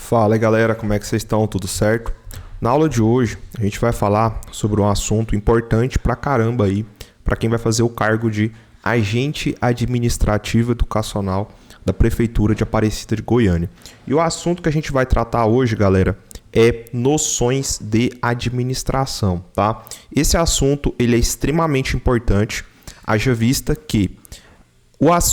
Fala aí galera, como é que vocês estão? Tudo certo? Na aula de hoje a gente vai falar sobre um assunto importante pra caramba aí, para quem vai fazer o cargo de agente administrativo educacional da Prefeitura de Aparecida de Goiânia. E o assunto que a gente vai tratar hoje, galera, é noções de administração, tá? Esse assunto ele é extremamente importante, haja vista que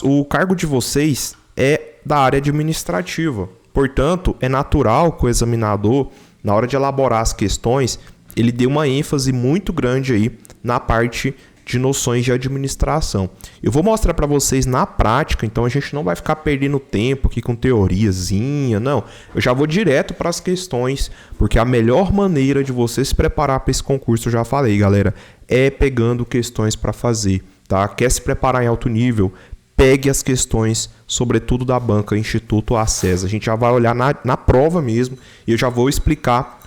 o cargo de vocês é da área administrativa. Portanto, é natural que o examinador, na hora de elaborar as questões, ele dê uma ênfase muito grande aí na parte de noções de administração. Eu vou mostrar para vocês na prática, então a gente não vai ficar perdendo tempo aqui com teoriazinha, não. Eu já vou direto para as questões, porque a melhor maneira de você se preparar para esse concurso, eu já falei, galera, é pegando questões para fazer, tá? Quer se preparar em alto nível? Pegue as questões, sobretudo da banca Instituto Acesa. A gente já vai olhar na prova mesmo e eu já vou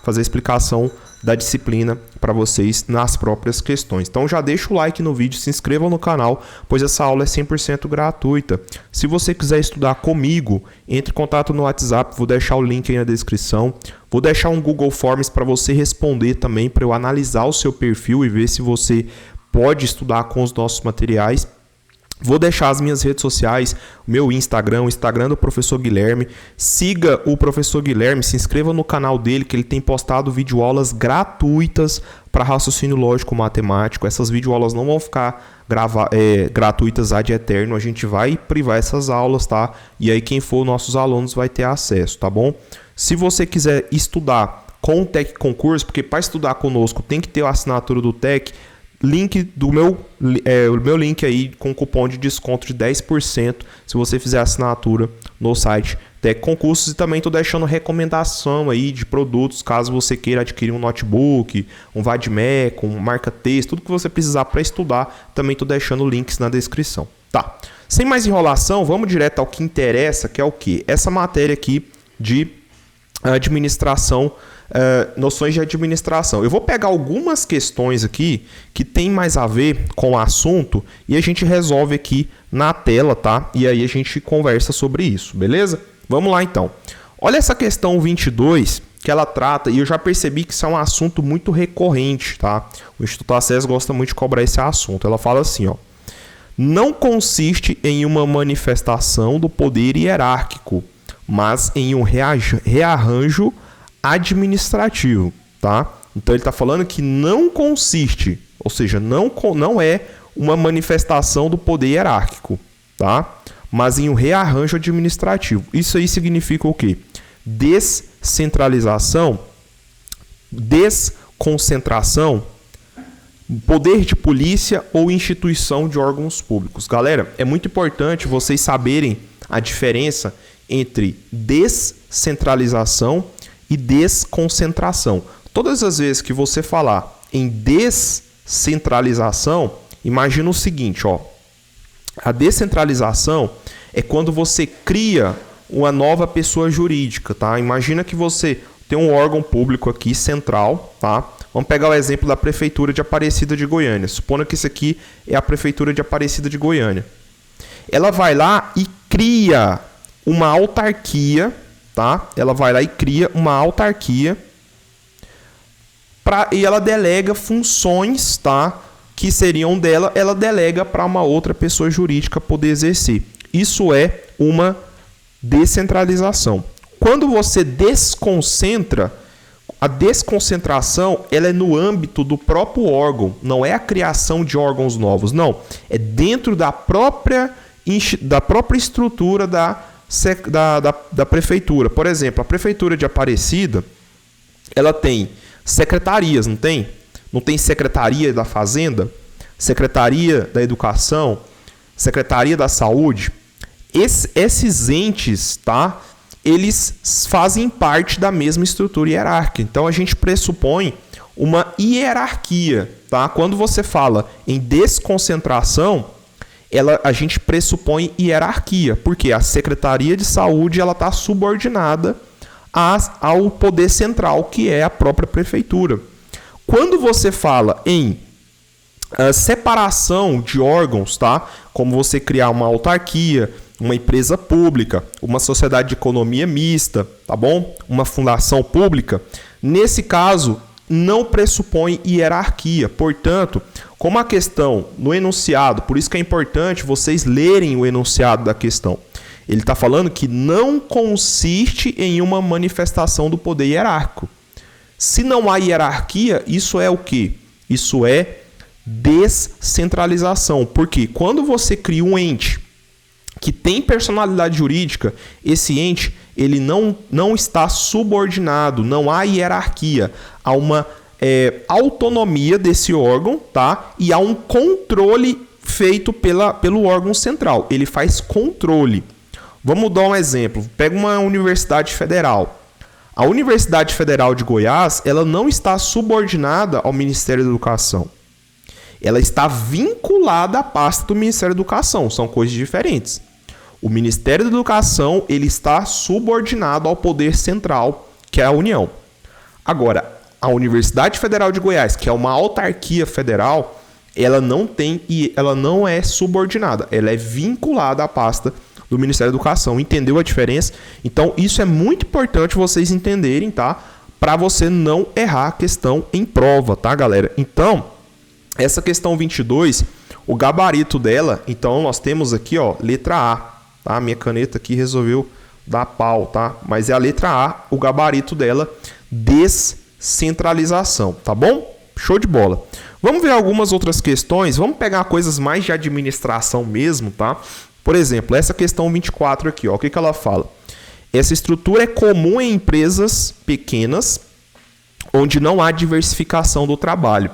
fazer a explicação da disciplina para vocês nas próprias questões. Então já deixa o like no vídeo, se inscreva no canal, pois essa aula é 100% gratuita. Se você quiser estudar comigo, entre em contato no WhatsApp, vou deixar o link aí na descrição. Vou deixar um Google Forms para você responder também, para eu analisar o seu perfil e ver se você pode estudar com os nossos materiais. Vou deixar as minhas redes sociais, o meu Instagram, o Instagram do professor Guilherme. Siga o professor Guilherme, se inscreva no canal dele, que ele tem postado videoaulas gratuitas para raciocínio lógico matemático. Essas videoaulas não vão ficar gratuitas ad eterno, a gente vai privar essas aulas, tá? E aí quem for nossos alunos vai ter acesso, tá bom? Se você quiser estudar com o TEC Concurso, porque para estudar conosco tem que ter a assinatura do TEC, link do o meu link aí com cupom de desconto de 10% se você fizer assinatura no site Tec Concursos. E também estou deixando recomendação aí de produtos caso você queira adquirir um notebook, um Vadmec, um marca-texto, tudo que você precisar para estudar. Também estou deixando links na descrição. Tá? Sem mais enrolação, vamos direto ao que interessa, que é o quê? Essa matéria aqui de administração, noções de administração. Eu vou pegar algumas questões aqui que tem mais a ver com o assunto e a gente resolve aqui na tela, tá? E aí a gente conversa sobre isso, beleza? Vamos lá então. Olha essa questão 22 que ela trata, e eu já percebi que isso é um assunto muito recorrente, tá? O Instituto Acesa gosta muito de cobrar esse assunto. Ela fala assim, ó: não consiste em uma manifestação do poder hierárquico, mas em um rearranjo administrativo, tá? Então ele está falando que não consiste, ou seja, não é uma manifestação do poder hierárquico, tá? Mas em um rearranjo administrativo. Isso aí significa o quê? Descentralização, desconcentração, poder de polícia ou instituição de órgãos públicos. Galera, é muito importante vocês saberem a diferença entre descentralização e desconcentração. Todas as vezes que você falar em descentralização, imagina o seguinte, ó. A descentralização é quando você cria uma nova pessoa jurídica, tá? Imagina que você tem um órgão público aqui central, tá? Vamos pegar o exemplo da Prefeitura de Aparecida de Goiânia. Supondo que isso aqui é a Prefeitura de Aparecida de Goiânia. Ela vai lá e cria uma autarquia, tá? Ela vai lá e cria uma autarquia e ela delega funções, tá? Que seriam dela, ela delega para uma outra pessoa jurídica poder exercer. Isso é uma descentralização. Quando você desconcentra, a desconcentração ela é no âmbito do próprio órgão, não é a criação de órgãos novos, não. É dentro da própria estrutura da prefeitura. Por exemplo, a Prefeitura de Aparecida, ela tem secretarias, não tem? Não tem Secretaria da Fazenda, Secretaria da Educação, Secretaria da Saúde. Esses entes, tá? Eles fazem parte da mesma estrutura hierárquica. Então a gente pressupõe uma hierarquia, tá? Quando você fala em desconcentração, a gente pressupõe hierarquia, porque a Secretaria de Saúde ela está subordinada ao poder central, que é a própria prefeitura. Quando você fala em separação de órgãos, tá? Como você criar uma autarquia, uma empresa pública, uma sociedade de economia mista, tá bom? Uma fundação pública, nesse caso, não pressupõe hierarquia. Portanto, como a questão no enunciado, por isso que é importante vocês lerem o enunciado da questão. Ele está falando que não consiste em uma manifestação do poder hierárquico. Se não há hierarquia, isso é o quê? Isso é descentralização. Porque quando você cria um ente que tem personalidade jurídica, esse ente ele não está subordinado, não há hierarquia, há uma autonomia desse órgão, tá? E há um controle feito pelo órgão central. Ele faz controle. Vamos dar um exemplo. Pega uma universidade federal. A Universidade Federal de Goiás, ela não está subordinada ao Ministério da Educação. Ela está vinculada à pasta do Ministério da Educação. São coisas diferentes. O Ministério da Educação ele está subordinado ao poder central, que é a União. Agora, a Universidade Federal de Goiás, que é uma autarquia federal, ela não é subordinada. Ela é vinculada à pasta do Ministério da Educação. Entendeu a diferença? Então, isso é muito importante vocês entenderem, tá? Para você não errar a questão em prova, tá, galera? Então, essa questão 22, o gabarito dela, então nós temos aqui, ó, letra A, tá? Minha caneta aqui resolveu dar pau, tá? Mas é a letra A, o gabarito dela, descentralização, tá bom? Show de bola. Vamos ver algumas outras questões, vamos pegar coisas mais de administração mesmo, tá? Por exemplo, essa questão 24 aqui, ó, o que ela fala? Essa estrutura é comum em empresas pequenas, onde não há diversificação do trabalho,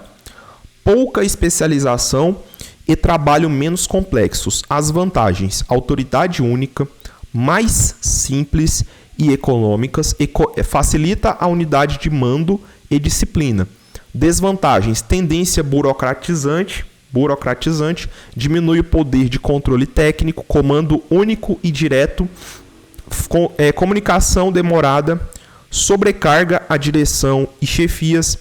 pouca especialização e trabalho menos complexos. As vantagens: autoridade única, mais simples e econômicas, facilita a unidade de mando e disciplina. Desvantagens: tendência burocratizante, diminui o poder de controle técnico, comando único e direto, comunicação demorada, sobrecarga a direção e chefias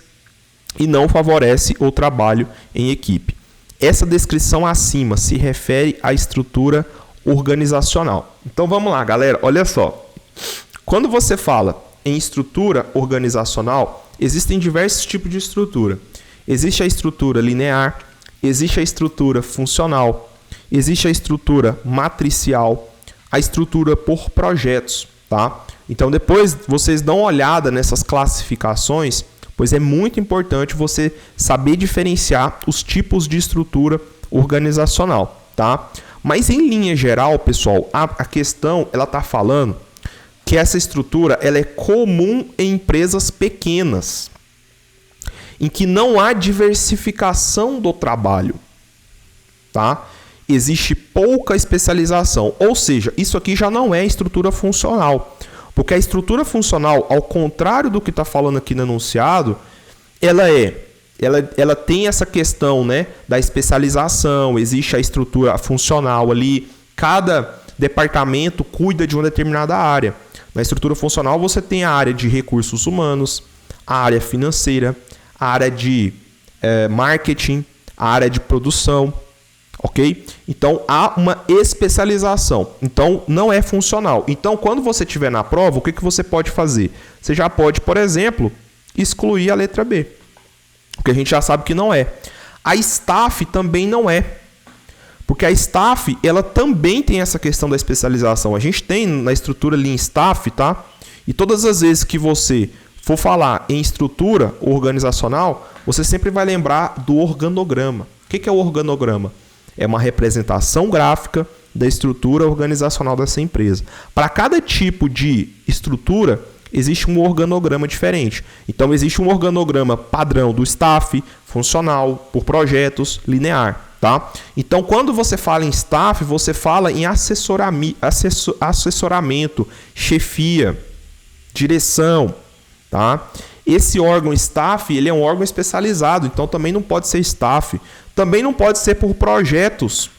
e não favorece o trabalho em equipe. Essa descrição acima se refere à estrutura organizacional. Então vamos lá, galera, olha só. Quando você fala em estrutura organizacional, existem diversos tipos de estrutura. Existe a estrutura linear, existe a estrutura funcional, existe a estrutura matricial, a estrutura por projetos, tá? Então depois vocês dão uma olhada nessas classificações, pois é muito importante você saber diferenciar os tipos de estrutura organizacional, tá? Mas em linha geral, pessoal, a questão ela está falando que essa estrutura ela é comum em empresas pequenas, em que não há diversificação do trabalho, tá? Existe pouca especialização, ou seja, isso aqui já não é estrutura funcional, porque a estrutura funcional, ao contrário do que está falando aqui no enunciado, ela tem essa questão, né, da especialização, existe a estrutura funcional ali, cada departamento cuida de uma determinada área. Na estrutura funcional você tem a área de recursos humanos, a área financeira, a área de marketing, a área de produção, ok? Então, há uma especialização. Então, não é funcional. Então, quando você estiver na prova, o que você pode fazer? Você já pode, por exemplo, excluir a letra B, porque a gente já sabe que não é. A staff também não é, porque a staff, ela também tem essa questão da especialização. A gente tem na estrutura ali em staff, tá? E todas as vezes que você for falar em estrutura organizacional, você sempre vai lembrar do organograma. O que é o organograma? É uma representação gráfica da estrutura organizacional dessa empresa. Para cada tipo de estrutura, existe um organograma diferente. Então, existe um organograma padrão do staff, funcional, por projetos, linear. Tá? Então, quando você fala em staff, você fala em assessoramento, chefia, direção. Tá? Esse órgão staff, ele é um órgão especializado, então também não pode ser staff. Também não pode ser por projetos,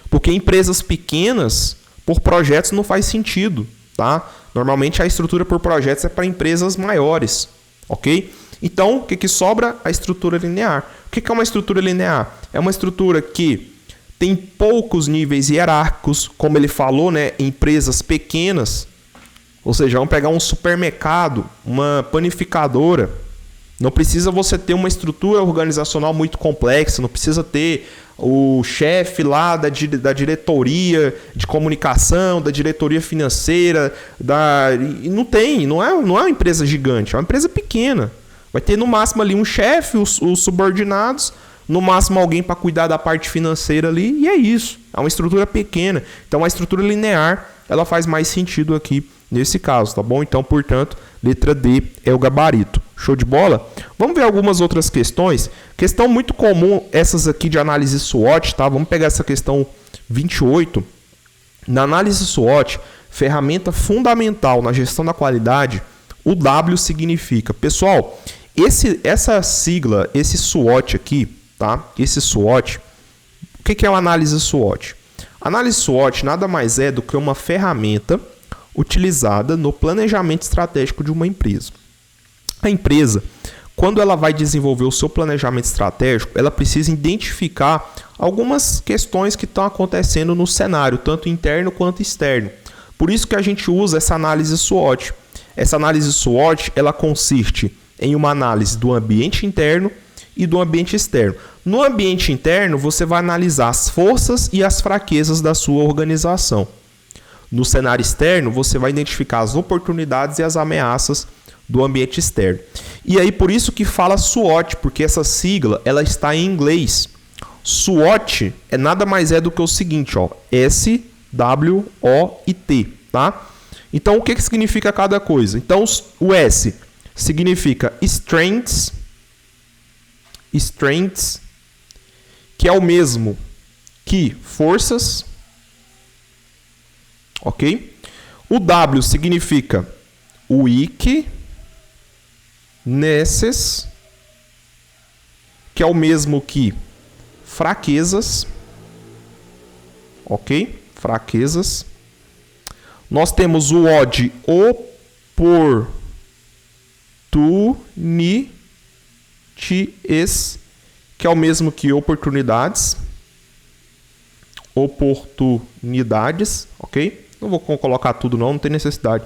porque empresas pequenas, por projetos não faz sentido. Tá? Normalmente a estrutura por projetos é para empresas maiores, ok? Então, o que sobra? A estrutura linear. O que é uma estrutura linear? É uma estrutura que tem poucos níveis hierárquicos, como ele falou, né? Empresas pequenas, ou seja, vamos pegar um supermercado, uma panificadora. Não precisa você ter uma estrutura organizacional muito complexa, não precisa ter o chefe lá da diretoria de comunicação, da diretoria financeira, não é uma empresa gigante, é uma empresa pequena. Vai ter no máximo ali um chefe, os subordinados, no máximo alguém para cuidar da parte financeira ali, e é isso. É uma estrutura pequena. Então a estrutura linear, ela faz mais sentido aqui nesse caso, tá bom? Então, portanto, letra D é o gabarito. Show de bola? Vamos ver algumas outras questões. Questão muito comum, essas aqui de análise SWOT, tá? Vamos pegar essa questão 28. Na análise SWOT, ferramenta fundamental na gestão da qualidade, o W significa... Pessoal, essa sigla, esse SWOT aqui, tá? Esse SWOT, o que é uma análise SWOT? Análise SWOT nada mais é do que uma ferramenta utilizada no planejamento estratégico de uma empresa. A empresa, quando ela vai desenvolver o seu planejamento estratégico, ela precisa identificar algumas questões que estão acontecendo no cenário, tanto interno quanto externo. Por isso que a gente usa essa análise SWOT. Essa análise SWOT, ela consiste em uma análise do ambiente interno e do ambiente externo. No ambiente interno, você vai analisar as forças e as fraquezas da sua organização. No cenário externo, você vai identificar as oportunidades e as ameaças do ambiente externo. E aí, por isso que fala SWOT, porque essa sigla ela está em inglês. SWOT é nada mais do que o seguinte, ó, SWOT, tá? Então, o que significa cada coisa? Então, o S significa strengths, que é o mesmo que forças, ok? O W significa weaknesses, que é o mesmo que fraquezas, ok? Fraquezas. Nós temos o O de opportunities, que é o mesmo que oportunidades. Oportunidades, ok? Não vou colocar tudo não tem necessidade.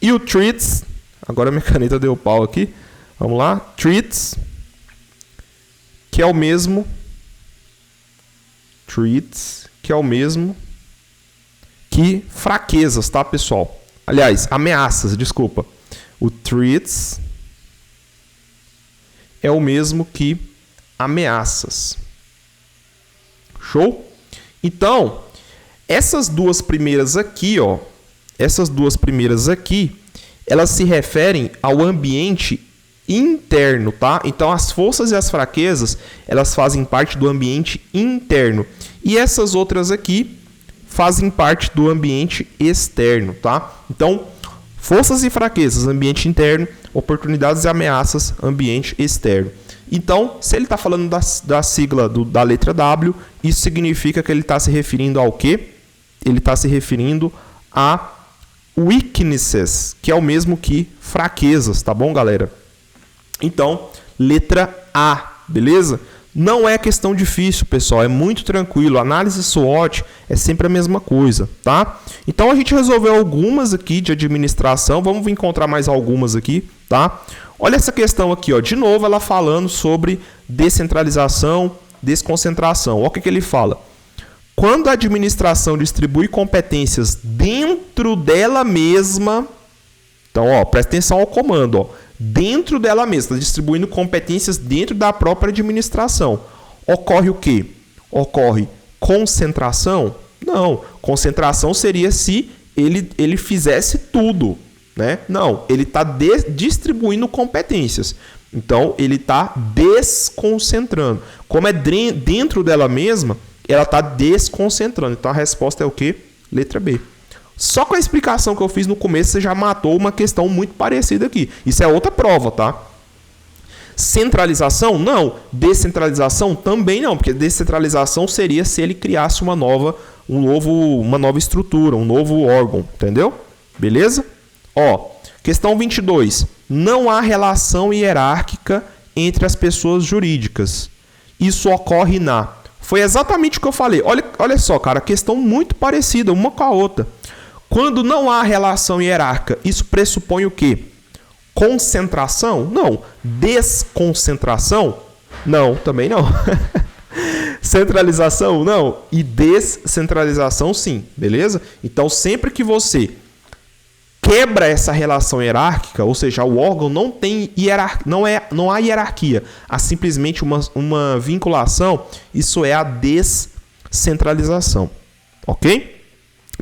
E o treats, agora minha caneta deu pau aqui. Vamos lá, treats, que é o mesmo que fraquezas, tá, pessoal? Aliás, ameaças, desculpa. O treats é o mesmo que ameaças. Show? Então, essas duas primeiras aqui, ó, elas se referem ao ambiente interno, tá? Então, as forças e as fraquezas, elas fazem parte do ambiente interno. E essas outras aqui fazem parte do ambiente externo, tá? Então, forças e fraquezas, ambiente interno, oportunidades e ameaças, ambiente externo. Então, se ele está falando da sigla da letra W, isso significa que ele está se referindo ao quê? Ele está se referindo a weaknesses, que é o mesmo que fraquezas, tá bom, galera? Então, letra A, beleza? Não é questão difícil, pessoal, é muito tranquilo. Análise SWOT é sempre a mesma coisa, tá? Então, a gente resolveu algumas aqui de administração, vamos encontrar mais algumas aqui, tá? Olha essa questão aqui, ó. De novo, ela falando sobre descentralização, desconcentração. Olha o que ele fala. Quando a administração distribui competências dentro dela mesma... Então, ó, presta atenção ao comando, ó. Dentro dela mesma, está distribuindo competências dentro da própria administração. Ocorre o quê? Ocorre concentração? Não. Concentração seria se ele fizesse tudo, né? Não, ele está distribuindo competências. Então, ele está desconcentrando. Como é dentro dela mesma, ela está desconcentrando. Então, a resposta é o quê? Letra B. Só com a explicação que eu fiz no começo, você já matou uma questão muito parecida aqui. Isso é outra prova, tá? Centralização? Não. Descentralização? Também não, porque descentralização seria se ele criasse uma nova estrutura, um novo órgão, entendeu? Beleza? Ó, questão 22. Não há relação hierárquica entre as pessoas jurídicas. Isso ocorre na Foi exatamente o que eu falei. Olha só, cara, questão muito parecida uma com a outra. Quando não há relação hierárquica, isso pressupõe o quê? Concentração? Não. Desconcentração? Não, também não. Centralização? Não. E descentralização, sim. Beleza? Então, sempre que você quebra essa relação hierárquica, ou seja, o órgão não tem não há hierarquia, há simplesmente uma vinculação, isso é a descentralização. Ok?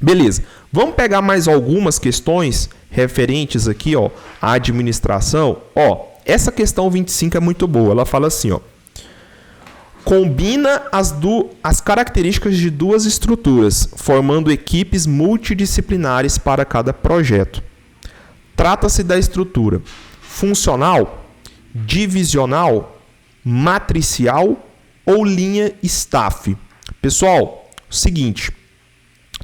Beleza. Vamos pegar mais algumas questões referentes aqui, ó, à administração. Ó, essa questão 25 é muito boa. Ela fala assim, ó: combina as características de duas estruturas, formando equipes multidisciplinares para cada projeto. Trata-se da estrutura funcional, divisional, matricial ou linha staff. Pessoal, o seguinte,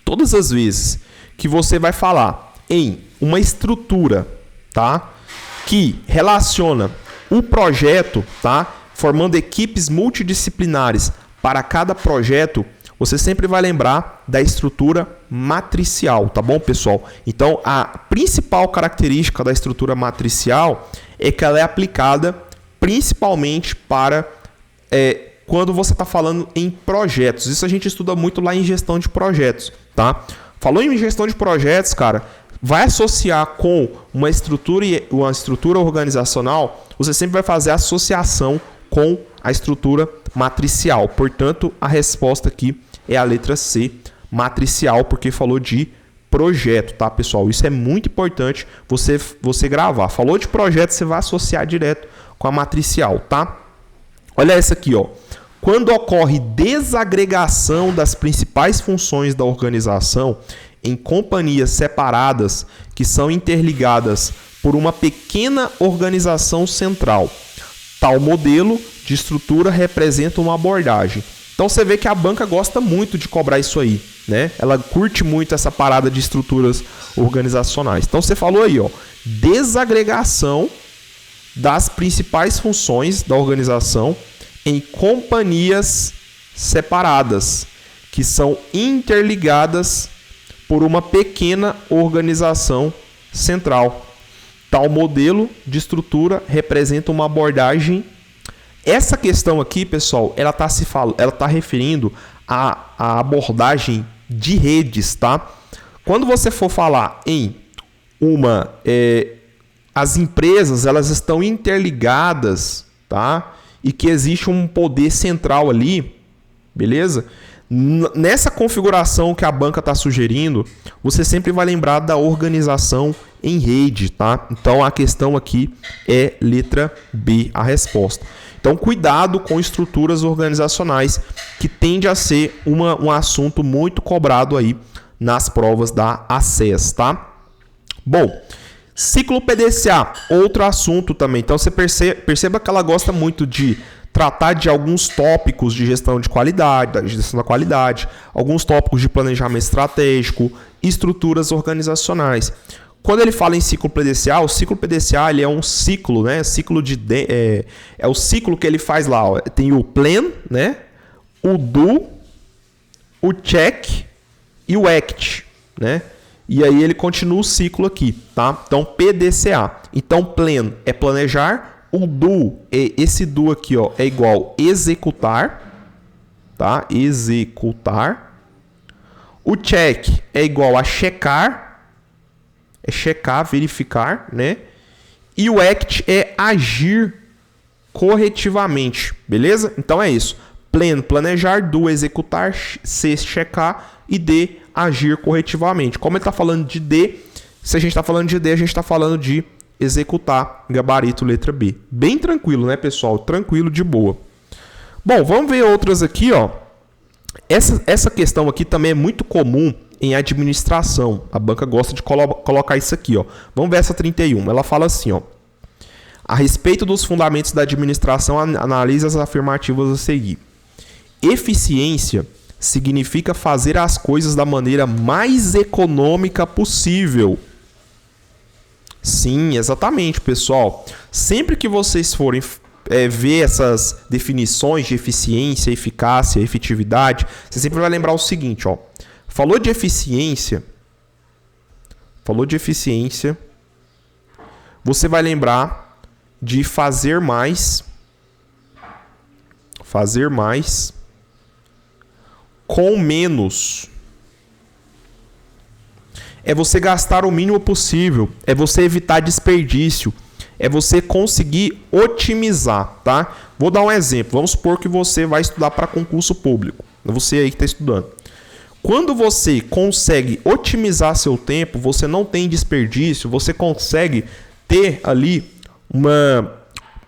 todas as vezes que você vai falar em uma estrutura, tá, que relaciona o projeto, tá, formando equipes multidisciplinares para cada projeto, você sempre vai lembrar da estrutura matricial, tá bom, pessoal? Então, a principal característica da estrutura matricial é que ela é aplicada principalmente para quando você está falando em projetos. Isso a gente estuda muito lá em gestão de projetos, tá? Falou em gestão de projetos, cara, vai associar com uma estrutura organizacional, você sempre vai fazer associação com a estrutura matricial. Portanto, a resposta aqui é a letra C, matricial, porque falou de projeto, tá, pessoal? Isso é muito importante você gravar. Falou de projeto, você vai associar direto com a matricial, tá? Olha essa aqui, ó. Quando ocorre desagregação das principais funções da organização em companhias separadas que são interligadas por uma pequena organização central, tal modelo de estrutura representa uma abordagem. Então você vê que a banca gosta muito de cobrar isso aí, né? Ela curte muito essa parada de estruturas organizacionais. Então você falou aí, ó, desagregação das principais funções da organização em companhias separadas, que são interligadas por uma pequena organização central. Tal modelo de estrutura representa uma abordagem. Essa questão aqui, pessoal, ela está referindo à abordagem de redes, tá? Quando você for falar em as empresas, elas estão interligadas, tá? E que existe um poder central ali, beleza? Nessa configuração que a banca está sugerindo, você sempre vai lembrar da organização em rede, tá? Então a questão aqui é letra B, a resposta. Então cuidado com estruturas organizacionais, que tende a ser um assunto muito cobrado aí nas provas da ACES, tá? Bom, ciclo PDCA, outro assunto também. Então você perceba que ela gosta muito de tratar de alguns tópicos de gestão de qualidade, da gestão da qualidade, alguns tópicos de planejamento estratégico, estruturas organizacionais. Quando ele fala em ciclo PDCA, o ciclo PDCA ele é um ciclo, né? É o ciclo que ele faz lá. Ó. Tem o plan, né? O do, o check e o act, né? E aí ele continua o ciclo aqui, tá? Então, PDCA. Então, plan é planejar. O do, esse do aqui, ó, é igual executar, tá? Executar. O check é igual a checar, é checar, verificar, né? E o act é agir corretivamente, beleza? Então é isso. Plan, planejar, do, executar, C, checar e D, agir corretivamente. Como ele está falando de D, se a gente está falando de D, a gente está falando de executar, gabarito, letra B. Bem tranquilo, né, pessoal? Tranquilo, de boa. Bom, vamos ver outras aqui, ó. Essa questão aqui também é muito comum em administração. A banca gosta de colocar isso aqui, ó. Vamos ver essa 31. Ela fala assim, ó: a respeito dos fundamentos da administração, analise as afirmativas a seguir. Eficiência significa fazer as coisas da maneira mais econômica possível. Sim, exatamente, pessoal. Sempre que vocês forem ver essas definições de eficiência, eficácia, efetividade, você sempre vai lembrar o seguinte, ó. Falou de eficiência, você vai lembrar de fazer mais com menos. É você gastar o mínimo possível, é você evitar desperdício, é você conseguir otimizar, tá? Vou dar um exemplo. Vamos supor que você vai estudar para concurso público. Você aí que está estudando. Quando você consegue otimizar seu tempo, você não tem desperdício, você consegue ter ali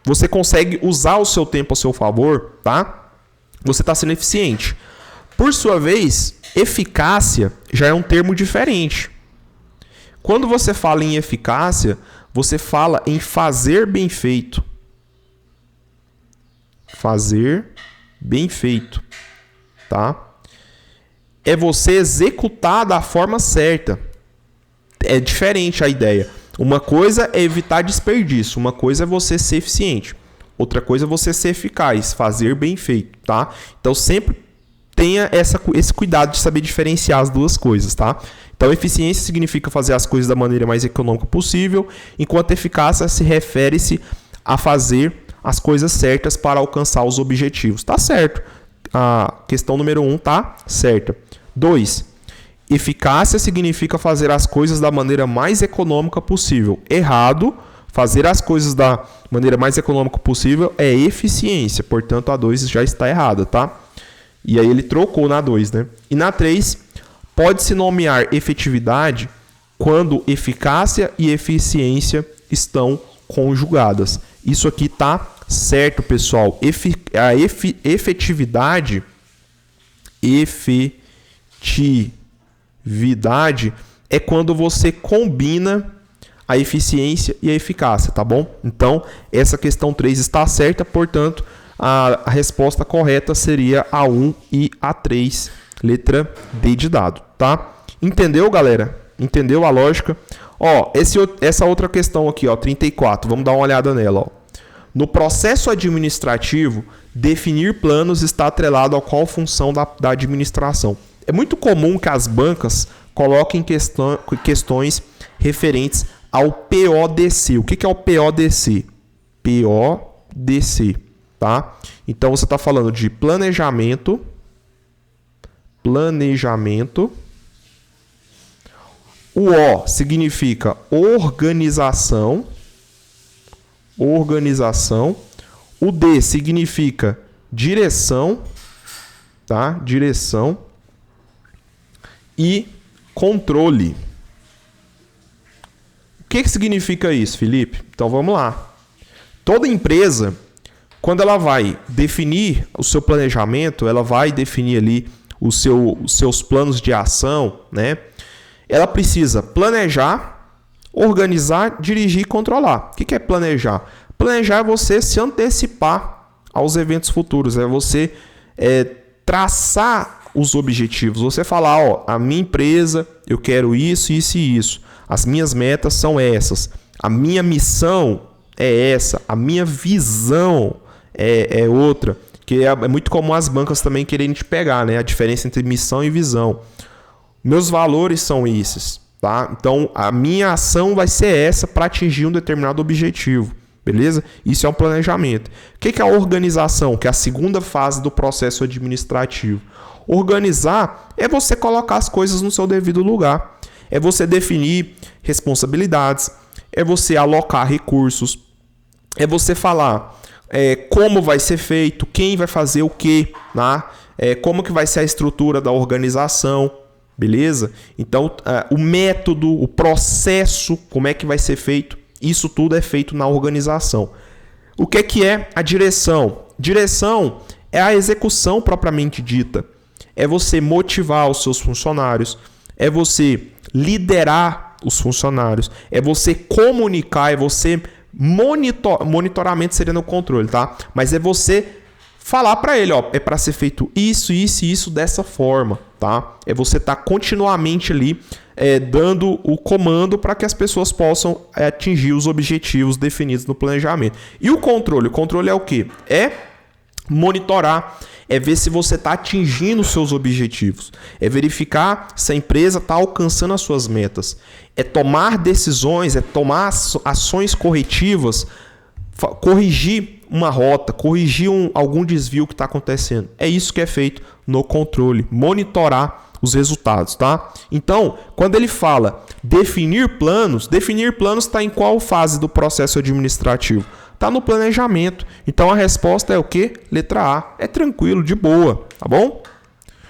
você consegue usar o seu tempo a seu favor, tá? Você está sendo eficiente. Por sua vez, eficácia já é um termo diferente. Quando você fala em eficácia, você fala em fazer bem feito. Fazer bem feito, tá? É você executar da forma certa. É diferente a ideia. Uma coisa é evitar desperdício, uma coisa é você ser eficiente. Outra coisa é você ser eficaz, fazer bem feito, tá? Então sempre tenha esse cuidado de saber diferenciar as duas coisas, tá? Então, eficiência significa fazer as coisas da maneira mais econômica possível, enquanto eficácia se refere-se a fazer as coisas certas para alcançar os objetivos. Tá certo. A questão número 1 tá certa. 2. Eficácia significa fazer as coisas da maneira mais econômica possível. Errado. Fazer as coisas da maneira mais econômica possível é eficiência. Portanto, a 2 já está errada, tá? E aí ele trocou na 2, né? E na 3, pode-se nomear efetividade quando eficácia e eficiência estão conjugadas. Isso aqui tá certo, pessoal. A efetividade é quando você combina a eficiência e a eficácia, tá bom? Então, essa questão 3 está certa, portanto, a resposta correta seria a 1 e a 3, letra D de dado, tá? Entendeu, galera? Entendeu a lógica? Ó, essa outra questão aqui, ó, 34, vamos dar uma olhada nela, ó. No processo administrativo, definir planos está atrelado a qual função da administração? É muito comum que as bancas coloquem questões referentes ao PODC. O que é o PODC? PODC, tá? Então, você está falando de planejamento. O O significa organização. O D significa direção, tá? Direção. E controle. O que significa isso, Felipe? Então vamos lá. Toda empresa, quando ela vai definir o seu planejamento, ela vai definir ali os seus planos de ação, né? Ela precisa planejar, organizar, dirigir e controlar. O que é planejar? Planejar é você se antecipar aos eventos futuros, é você traçar os objetivos. Você falar, ó, a minha empresa, eu quero isso, isso e isso. As minhas metas são essas. A minha missão é essa. A minha visão é outra. Que é muito comum as bancas também quererem te pegar, né? A diferença entre missão e visão. Meus valores são esses, tá? Então, a minha ação vai ser essa para atingir um determinado objetivo. Beleza? Isso é um planejamento. O que é a organização? Que é a segunda fase do processo administrativo. Organizar é você colocar as coisas no seu devido lugar. É você definir responsabilidades. É você alocar recursos. É você falar como vai ser feito, quem vai fazer o quê, né? Como que vai ser a estrutura da organização. Beleza? Então, o método, o processo, como é que vai ser feito, isso tudo é feito na organização. O que é a direção? Direção é a execução propriamente dita. É você motivar os seus funcionários, é você liderar os funcionários, é você comunicar, é você monitoramento seria no controle, tá? Mas é você falar para ele, ó, é para ser feito isso, isso e isso dessa forma, tá? É você estar continuamente ali dando o comando para que as pessoas possam atingir os objetivos definidos no planejamento. E o controle? O controle é o quê? É monitorar, é ver se você está atingindo os seus objetivos, é verificar se a empresa está alcançando as suas metas, é tomar decisões, é tomar ações corretivas, corrigir uma rota, corrigir algum desvio que está acontecendo. É isso que é feito no controle, monitorar os resultados, tá? Então, quando ele fala definir planos está em qual fase do processo administrativo? Está no planejamento. Então a resposta é o quê? Letra A. É tranquilo, de boa, tá bom?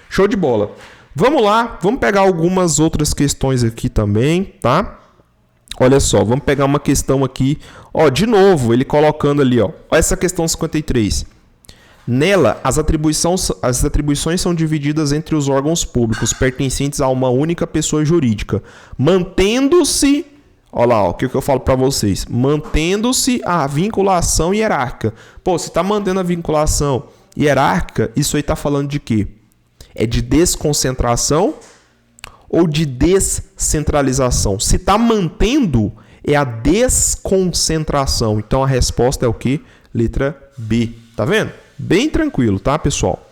Show de bola. Vamos lá, vamos pegar algumas outras questões aqui também, tá? Olha só, vamos pegar uma questão aqui, ó, de novo, ele colocando ali, ó, essa questão 53. Nela, as atribuições são divididas entre os órgãos públicos pertencentes a uma única pessoa jurídica, mantendo-se, olha lá, ó, o que eu falo para vocês, mantendo-se a vinculação hierárquica. Pô, se está mantendo a vinculação hierárquica, isso aí está falando de quê? É de desconcentração ou de descentralização? Se está mantendo, é a desconcentração. Então a resposta é o quê? Letra B. Tá vendo? Bem tranquilo, tá, pessoal?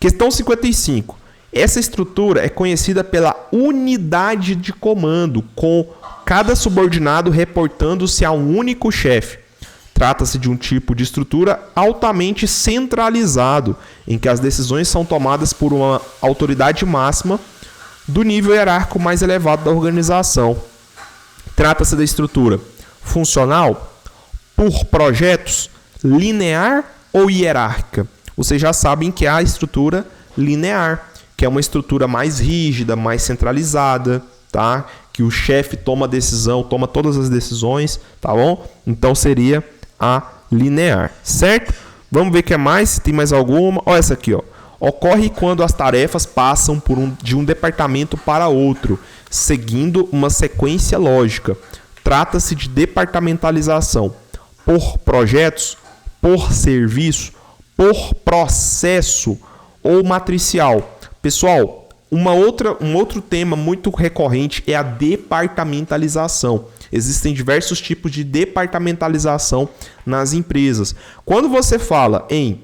Questão 55. Essa estrutura é conhecida pela unidade de comando, com cada subordinado reportando-se a um único chefe. Trata-se de um tipo de estrutura altamente centralizado, em que as decisões são tomadas por uma autoridade máxima do nível hierárquico mais elevado da organização. Trata-se da estrutura funcional, por projetos, linear ou hierárquica. Vocês já sabem que é a estrutura linear, que é uma estrutura mais rígida, mais centralizada, tá? Que o chefe toma a decisão, toma todas as decisões, tá bom? Então seria a linear, certo? Vamos ver o que é mais, se tem mais alguma. Olha essa aqui, ó. Ocorre quando as tarefas passam de um departamento para outro, seguindo uma sequência lógica. Trata-se de departamentalização por projetos, por serviço, por processo ou matricial. Pessoal, um outro tema muito recorrente é a departamentalização. Existem diversos tipos de departamentalização nas empresas. Quando você fala em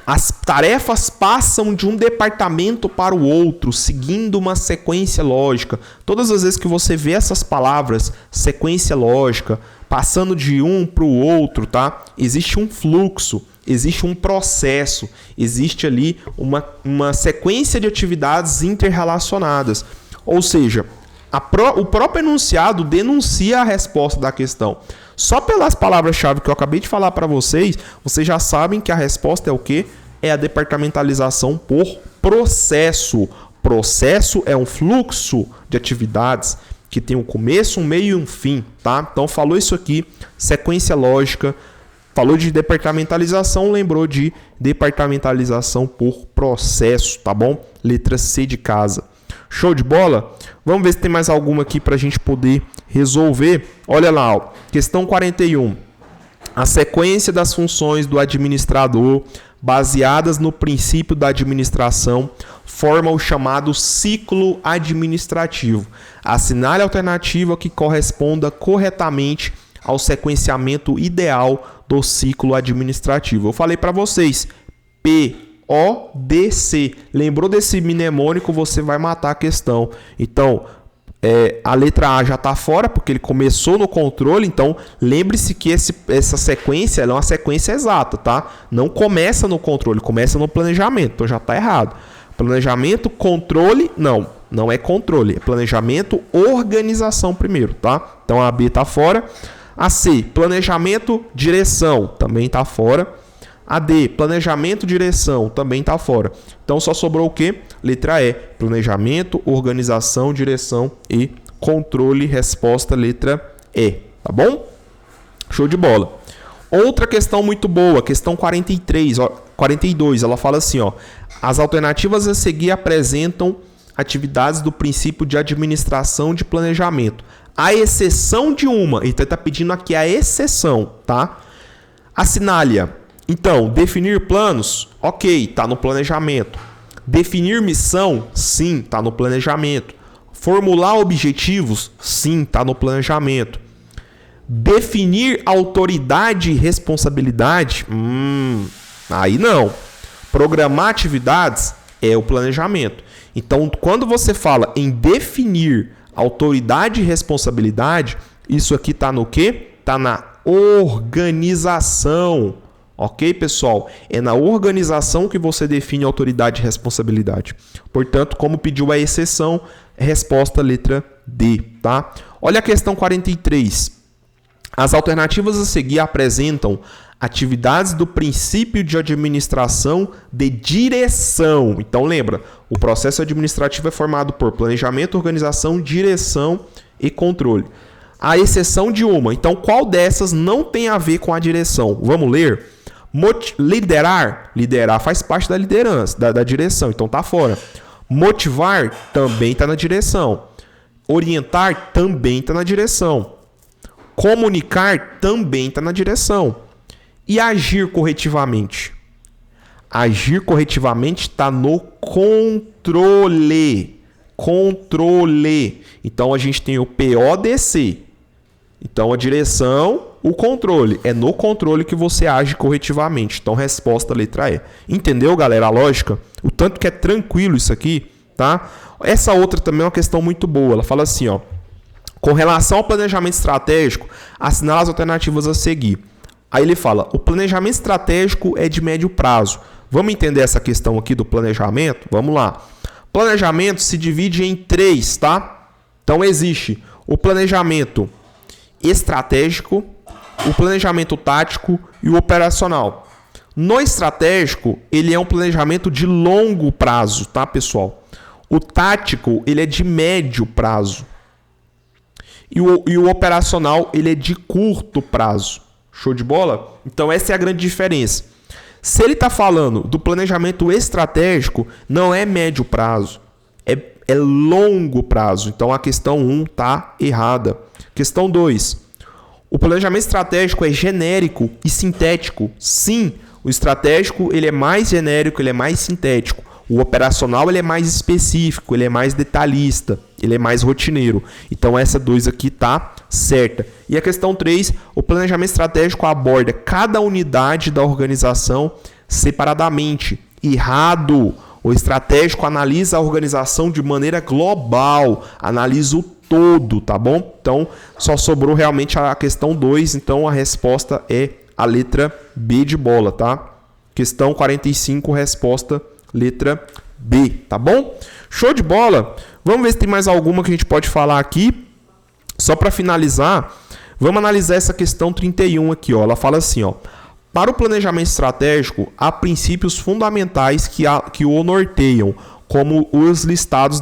as tarefas passam de um departamento para o outro, seguindo uma sequência lógica. Todas as vezes que você vê essas palavras, sequência lógica, passando de um para o outro, tá? Existe um fluxo, existe um processo, existe ali uma sequência de atividades interrelacionadas. Ou seja, o próprio enunciado denuncia a resposta da questão. Só pelas palavras-chave que eu acabei de falar para vocês, vocês já sabem que a resposta é o quê? É a departamentalização por processo. Processo é um fluxo de atividades que tem um começo, um meio e um fim, tá? Então falou isso aqui, sequência lógica, falou de departamentalização, lembrou de departamentalização por processo, tá bom? Letra C de casa. Show de bola? Vamos ver se tem mais alguma aqui para a gente poder resolver. Olha lá, ó. Questão 41. A sequência das funções do administrador, baseadas no princípio da administração, forma o chamado ciclo administrativo. Assinale a alternativa que corresponda corretamente ao sequenciamento ideal do ciclo administrativo. Eu falei para vocês, PODC. Lembrou desse mnemônico, você vai matar a questão. Então, a letra A já está fora, porque ele começou no controle. Então, lembre-se que essa sequência é uma sequência exata, tá? Não começa no controle, começa no planejamento. Então, já está errado. Planejamento, controle, não é controle. É planejamento, organização primeiro, tá? Então, a B está fora. A C, planejamento, direção, também está fora. A D, planejamento, direção, também está fora. Então só sobrou o quê? Letra E, planejamento, organização, direção e controle. Resposta letra E, tá bom? Show de bola. Outra questão muito boa, questão 42, ela fala assim, ó: as alternativas a seguir apresentam atividades do princípio de administração de planejamento, à exceção de uma. Então está pedindo aqui a exceção, tá? Assinale-a. Então, definir planos, ok, está no planejamento. Definir missão? Sim, está no planejamento. Formular objetivos? Sim, está no planejamento. Definir autoridade e responsabilidade? Aí não. Programar atividades é o planejamento. Então, quando você fala em definir autoridade e responsabilidade, isso aqui está no quê? Está na organização. Ok, pessoal? É na organização que você define autoridade e responsabilidade. Portanto, como pediu a exceção, resposta letra D, tá? Olha a questão 43. As alternativas a seguir apresentam atividades do princípio de administração de direção. Então, lembra, o processo administrativo é formado por planejamento, organização, direção e controle. A exceção de uma. Então, qual dessas não tem a ver com a direção? Vamos ler? Liderar. Liderar faz parte da liderança, da direção. Então, tá fora. Motivar também está na direção. Orientar também está na direção. Comunicar também está na direção. E agir corretivamente? Agir corretivamente está no controle. Controle. Então, a gente tem o PODC. Então, a direção, o controle. É no controle que você age corretivamente. Então, resposta letra E. Entendeu, galera, a lógica? O tanto que é tranquilo isso aqui, tá? Essa outra também é uma questão muito boa. Ela fala assim, ó. Com relação ao planejamento estratégico, assinala as alternativas a seguir. Aí ele fala, o planejamento estratégico é de médio prazo. Vamos entender essa questão aqui do planejamento? Vamos lá. Planejamento se divide em 3, tá? Então, existe o planejamento estratégico, o planejamento tático e o operacional. No estratégico, ele é um planejamento de longo prazo, tá, pessoal? O tático, ele é de médio prazo. E o operacional, ele é de curto prazo. Show de bola? Então, essa é a grande diferença. Se ele está falando do planejamento estratégico, não é médio prazo, é longo prazo. Então, a questão 1 está errada. Questão 2. O planejamento estratégico é genérico e sintético. Sim, o estratégico ele é mais genérico, ele é mais sintético. O operacional ele é mais específico, ele é mais detalhista, ele é mais rotineiro. Então, essa 2 aqui está certa. E a questão 3, o planejamento estratégico aborda cada unidade da organização separadamente. Errado! O estratégico analisa a organização de maneira global, analisa o todo, tá bom? Então, só sobrou realmente a questão 2, então a resposta é a letra B de bola, tá? Questão 45, resposta letra B, tá bom? Show de bola! Vamos ver se tem mais alguma que a gente pode falar aqui. Só para finalizar, vamos analisar essa questão 31 aqui, ó. Ela fala assim, ó. Para o planejamento estratégico, há princípios fundamentais que o norteiam, como os listados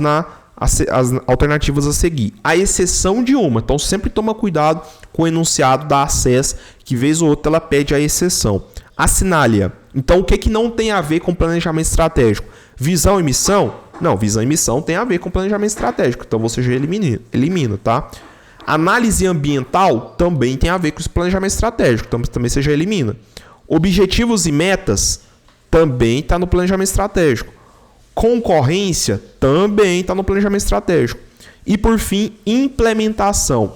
as alternativas a seguir. A exceção de uma. Então, sempre toma cuidado com o enunciado da ACES, que vez ou outra ela pede a exceção. Assinale-a. Então, o que não tem a ver com planejamento estratégico? Visão e missão? Não, visão e missão tem a ver com planejamento estratégico. Então, você já elimina, tá? Análise ambiental também tem a ver com esse planejamento estratégico. Então, também você já elimina. Objetivos e metas também está no planejamento estratégico. Concorrência também está no planejamento estratégico. E, por fim, implementação.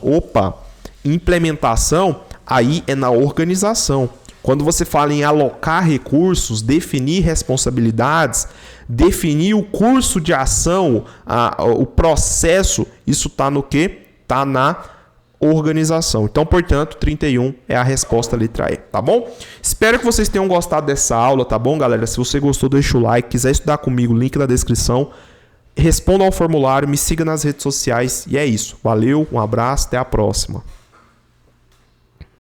Implementação aí é na organização. Quando você fala em alocar recursos, definir responsabilidades, definir o curso de ação, o processo, isso está no quê? Está na organização. Então, portanto, 31 é a resposta letra E, tá bom? Espero que vocês tenham gostado dessa aula, tá bom, galera? Se você gostou, deixa o like. Quiser estudar comigo, link na descrição. Responda ao formulário, me siga nas redes sociais e é isso. Valeu, um abraço, até a próxima.